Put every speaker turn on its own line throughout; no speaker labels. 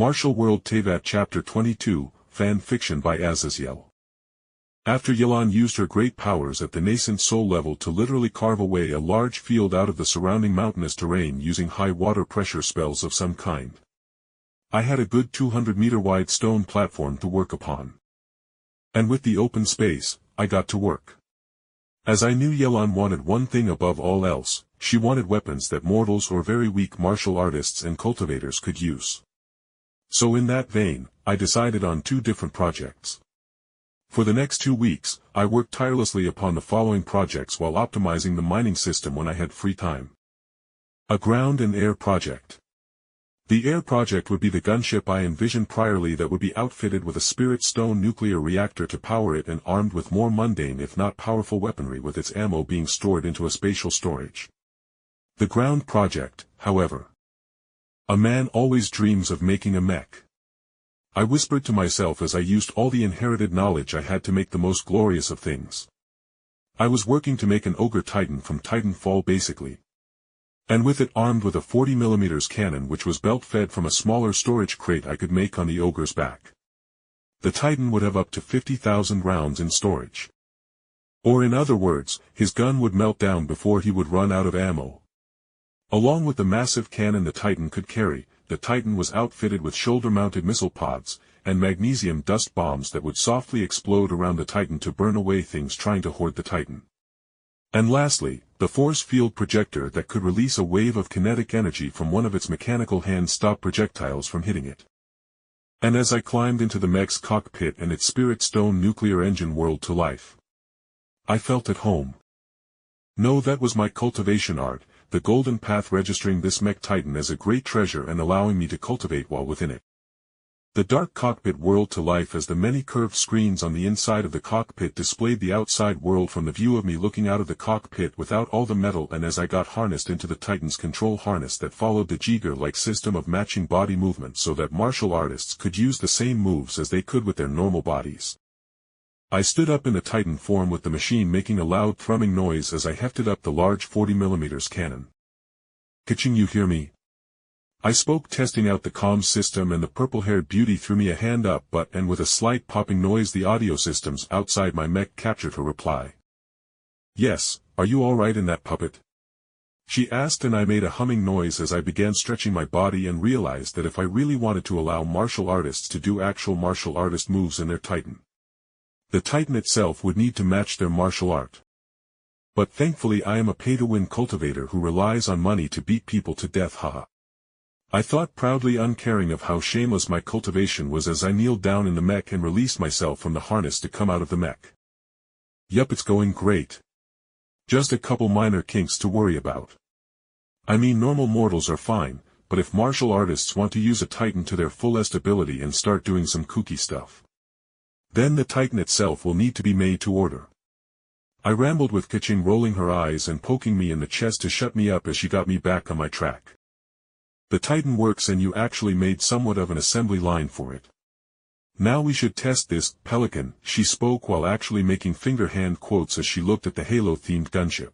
Martial World Teyvat Chapter 22, Fan Fiction by Azazyel. After Yelan used her great powers at the Nascent Soul level to literally carve away a large field out of the surrounding mountainous terrain using high water pressure spells of some kind, I had a good 200-meter wide stone platform to work upon. And with the open space, I got to work. As I knew Yelan wanted one thing above all else, she wanted weapons that mortals or very weak martial artists and cultivators could use. So in that vein, I decided on two different projects. For the next 2 weeks, I worked tirelessly upon the following projects while optimizing the mining system when I had free time. A ground and air project. The air project would be the gunship I envisioned priorly that would be outfitted with a spirit stone nuclear reactor to power it and armed with more mundane if not powerful weaponry with its ammo being stored into a spatial storage. The ground project, however. A man always dreams of making a mech. I whispered to myself as I used all the inherited knowledge I had to make the most glorious of things. I was working to make an ogre titan from Titanfall basically. And with it armed with a 40mm cannon which was belt-fed from a smaller storage crate I could make on the ogre's back. The titan would have up to 50,000 rounds in storage. Or in other words, his gun would melt down before he would run out of ammo. Along with the massive cannon the Titan could carry, the Titan was outfitted with shoulder-mounted missile pods, and magnesium dust bombs that would softly explode around the Titan to burn away things trying to hoard the Titan. And lastly, the force field projector that could release a wave of kinetic energy from one of its mechanical hands to stop projectiles from hitting it. And as I climbed into the mech's cockpit and its spirit stone nuclear engine whirled to life, I felt at home. No, that was my cultivation art, the golden path registering this mech titan as a great treasure and allowing me to cultivate while within it. The dark cockpit whirled to life as the many curved screens on the inside of the cockpit displayed the outside world from the view of me looking out of the cockpit without all the metal, and as I got harnessed into the Titan's control harness that followed the Jiger-like system of matching body movement so that martial artists could use the same moves as they could with their normal bodies. I stood up in the Titan form with the machine making a loud thrumming noise as I hefted up the large 40mm cannon. "Kitching, you hear me?" I spoke, testing out the comms system, and the purple-haired beauty threw me a hand up, and with a slight popping noise the audio systems outside my mech captured her reply. "Yes, are you all right in that puppet?" she asked, and I made a humming noise as I began stretching my body and realized that if I really wanted to allow martial artists to do actual martial artist moves in their Titan, the Titan itself would need to match their martial art. But thankfully I am a pay-to-win cultivator who relies on money to beat people to death, haha. I thought, proudly uncaring of how shameless my cultivation was as I kneeled down in the mech and released myself from the harness to come out of the mech. Yup, it's going great. Just a couple minor kinks to worry about. I mean, normal mortals are fine, but if martial artists want to use a Titan to their fullest ability and start doing some kooky stuff, then the Titan itself will need to be made to order. I rambled with Kaching rolling her eyes and poking me in the chest to shut me up as she got me back on my track. The Titan works and you actually made somewhat of an assembly line for it. Now we should test this, Pelican, she spoke while actually making finger-hand quotes as she looked at the Halo-themed gunship.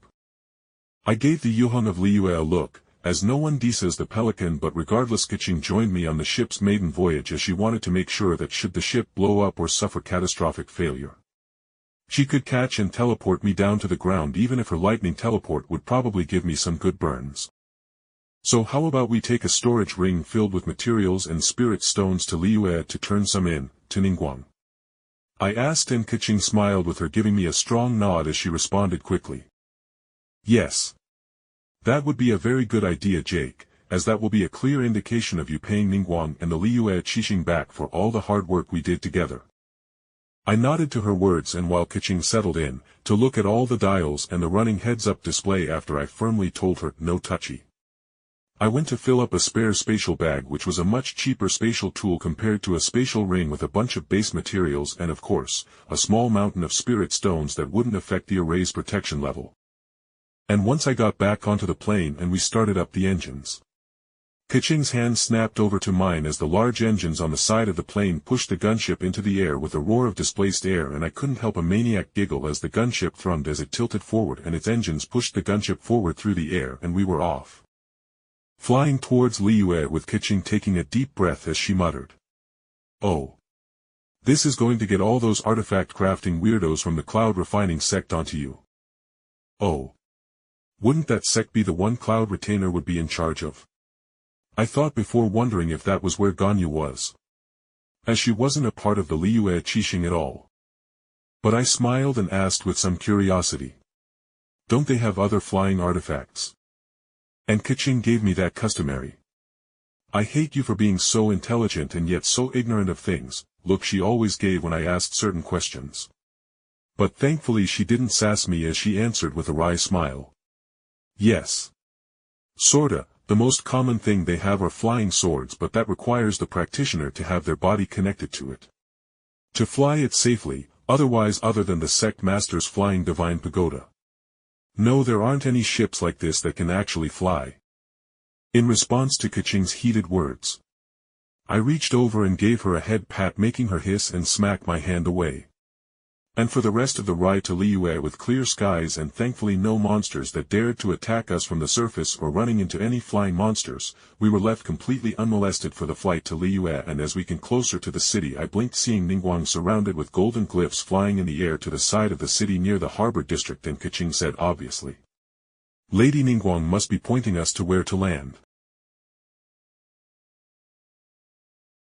I gave the Yuhung of Liyue a look, as no one deces the Pelican, but regardless Kaching joined me on the ship's maiden voyage as she wanted to make sure that should the ship blow up or suffer catastrophic failure, she could catch and teleport me down to the ground, even if her lightning teleport would probably give me some good burns. So how about we take a storage ring filled with materials and spirit stones to Liyue to turn some in, to Ningguang? I asked, and Kaching smiled with her giving me a strong nod as she responded quickly. Yes. That would be a very good idea, Jake, as that will be a clear indication of you paying Ningguang and the Liyue Qixing back for all the hard work we did together. I nodded to her words, and while Kaching settled in, to look at all the dials and the running heads-up display after I firmly told her, no touchy, I went to fill up a spare spatial bag, which was a much cheaper spatial tool compared to a spatial ring with a bunch of base materials and of course, a small mountain of spirit stones that wouldn't affect the array's protection level. And once I got back onto the plane and we started up the engines, Kaching's hand snapped over to mine as the large engines on the side of the plane pushed the gunship into the air with a roar of displaced air, and I couldn't help a maniac giggle as the gunship thrummed as it tilted forward and its engines pushed the gunship forward through the air and we were off. flying towards Liyue with Keqing taking a deep breath as she muttered. Oh. This is going to get all those artifact crafting weirdos from the cloud refining sect onto you. Oh. Wouldn't that sect be the one cloud retainer would be in charge of? I thought before, wondering if that was where Ganyu was. As she wasn't a part of the Liyue Qixing at all. But I smiled and asked with some curiosity. Don't they have other flying artifacts? And Keqing gave me that customary. I hate you for being so intelligent and yet so ignorant of things, look she always gave when I asked certain questions. But thankfully she didn't sass me as she answered with a wry smile. Yes. Sorta, the most common thing they have are flying swords, but that requires the practitioner to have their body connected to it. To fly it safely, otherwise other than the sect master's flying divine pagoda. No, there aren't any ships like this that can actually fly. In response to Keqing's heated words, I reached over and gave her a head pat, making her hiss and smack my hand away. And for the rest of the ride to Liyue, with clear skies and thankfully no monsters that dared to attack us from the surface or running into any flying monsters, we were left completely unmolested for the flight to Liyue. And as we came closer to the city, I blinked, seeing Ningguang surrounded with golden glyphs flying in the air to the side of the city near the harbor district, and Keqing said obviously, Lady Ningguang must be pointing us to where to land.